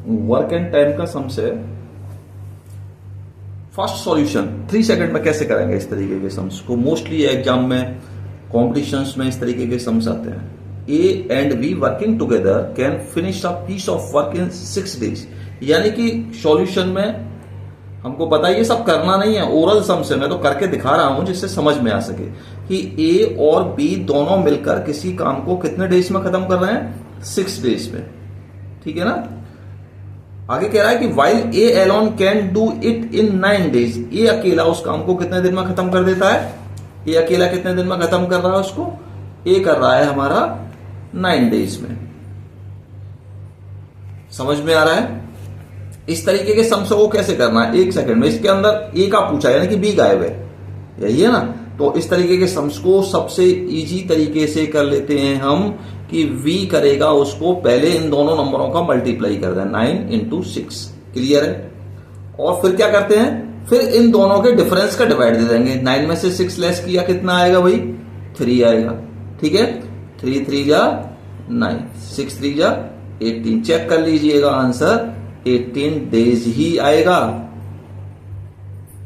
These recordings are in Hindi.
वर्क एंड टाइम का सम्स है। फास्ट सॉल्यूशन 3 सेकंड में कैसे करेंगे इस तरीके के सम्स को। मोस्टली एग्जाम में, कॉम्पिटिशन्स में इस तरीके के सम्स आते हैं। A and B working together can finish a piece of work in 6 days। यानी कि सॉल्यूशन में हमको पता है ये सब करना नहीं है, ओरल सम्स है, मैं तो करके दिखा रहा हूं जिससे समझ में आ सके कि ए और बी दोनों मिलकर किसी काम को कितने डेज में खत्म कर रहे हैं, 6 days में। ठीक है ना। आगे कह रहा है कि while a alone can do it in 9 days। ए अकेला उस काम को कितने दिन में खत्म कर देता है, ए अकेला कितने दिन में खत्म कर रहा है उसको, ए कर रहा है हमारा 9 days में। समझ में आ रहा है। इस तरीके के सम्स को कैसे करना है, 1 सेकंड में। इसके अंदर ए का पूछा यानी कि बी गायब है, यही है ना। तो इस तरीके के सम्स को सबसे इजी तरीके से कर लेते हैं हम कि v करेगा उसको पहले इन दोनों नंबरों का मल्टीप्लाई कर दें, 9 into 6। क्लियर है। और फिर क्या करते हैं, फिर इन दोनों के डिफरेंस का डिवाइड दे देंगे। 9 में से 6 लेस किया कितना आएगा भाई, 3 आएगा। ठीक है, 3 3 जा 9, 6 3 जा 18। चेक कर लीजिएगा आंसर 18 days ही आएगा।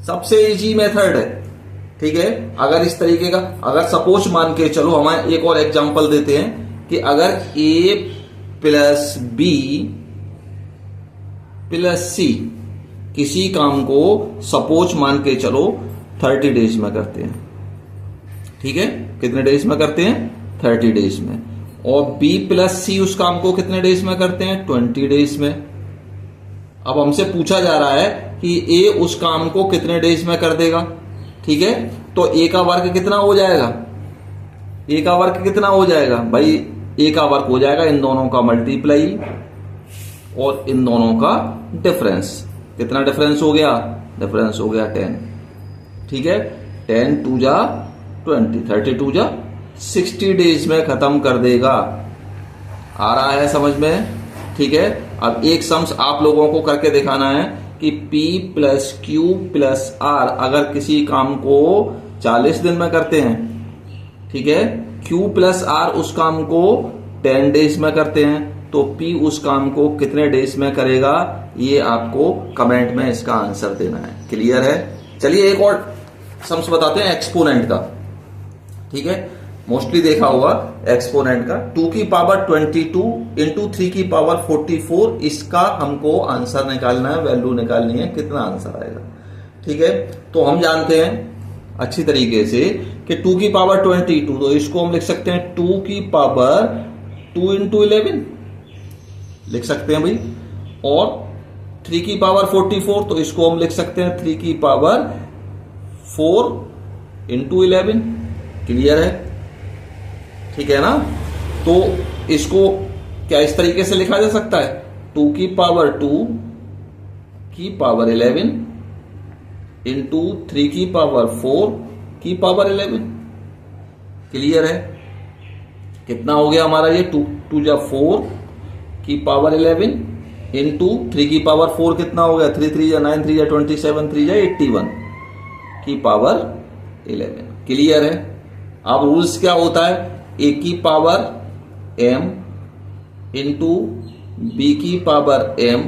सबसे इजी मेथड है। ठीक है। अगर इस तरीके का, अगर सपोज मान के चलो, हमारे एक और एग्जांपल देते हैं कि अगर a प्लस बी प्लस सी किसी काम को सपोज मान के चलो 30 days में करते हैं। ठीक है, कितने डेज में करते हैं, 30 days में। और b प्लस सी उस काम को कितने डेज में करते हैं, 20 days में। अब हमसे पूछा जा रहा है कि a उस काम को कितने डेज में कर देगा। ठीक है, तो a का वर्क कितना हो जाएगा, a का वर्क कितना हो जाएगा भाई, a का वर्क हो जाएगा इन दोनों का मल्टीप्लाई और इन दोनों का डिफरेंस। कितना डिफरेंस हो गया, डिफरेंस हो गया 10। ठीक है, 10 2 जा 20, 32 जा 60 days में खत्म कर देगा। आ रहा है समझ में। ठीक है। अब एक सम्स आप लोगों को करके दिखाना है कि P plus Q plus R अगर किसी काम को 40 दिन में करते हैं, ठीक है, Q प्लस R उस काम को 10 days में करते हैं, तो P उस काम को कितने डेज में करेगा, ये आपको कमेंट में इसका आंसर देना है। क्लियर है। चलिए एक और सम्स बताते हैं एक्सपोनेंट का। ठीक है, मोस्टली देखा होगा एक्सपोनेंट का। 2 की पावर 22 इंटू 3 की पावर 44, इसका हमको आंसर निकालना है, वैल्यू निकालनी है, कितना आंसर आएगा। ठीक है, तो हम जानते हैं अच्छी तरीके से कि 2 की पावर 22, तो इसको हम लिख सकते हैं 2 की पावर 2 इंटू 11 लिख सकते हैं भाई। और 3 की पावर 44, तो इसको हम लिख सकते हैं 3 की पावर 4 इंटू 11। क्लियर है। ठीक है ना। तो इसको क्या इस तरीके से लिखा जा सकता है, 2 की पावर 2 की पावर 11 इंटू 3 की पावर 4 की पावर 11। क्लियर है। कितना हो गया हमारा ये, 2 2 जा 4 की पावर 11 इंटू 3 की पावर 4 कितना हो गया, 3 3 जा 9, 3 जा 27, 3 जा 81 की पावर 11। क्लियर है। अब रूल्स क्या होता है, a की पावर m इंटू बी की पावर m,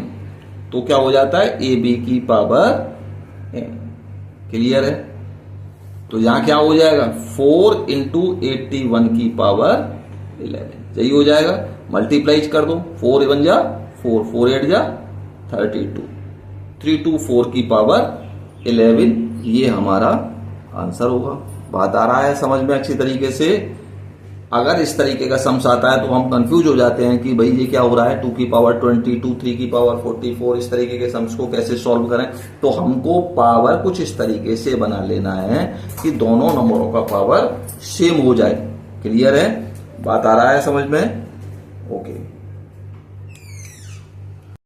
तो क्या हो जाता है ए बी की पावर m। क्लियर है। तो यहां क्या हो जाएगा, 4 इंटू 81 की पावर 11, यही हो जाएगा। मल्टीप्लाई कर दो, 4 1 जा 4, 4 8 जा 32, 324 की पावर 11, ये हमारा आंसर होगा। बात आ रहा है समझ में अच्छी तरीके से। अगर इस तरीके का सम्स आता है तो हम कंफ्यूज हो जाते हैं कि भाई ये क्या हो रहा है, 2 की पावर 22, 3 की पावर 44, इस तरीके के सम्स को कैसे सॉल्व करें। तो हमको पावर कुछ इस तरीके से बना लेना है कि दोनों नंबरों का पावर सेम हो जाए। क्लियर है, बात आ रहा है समझ में। ओके।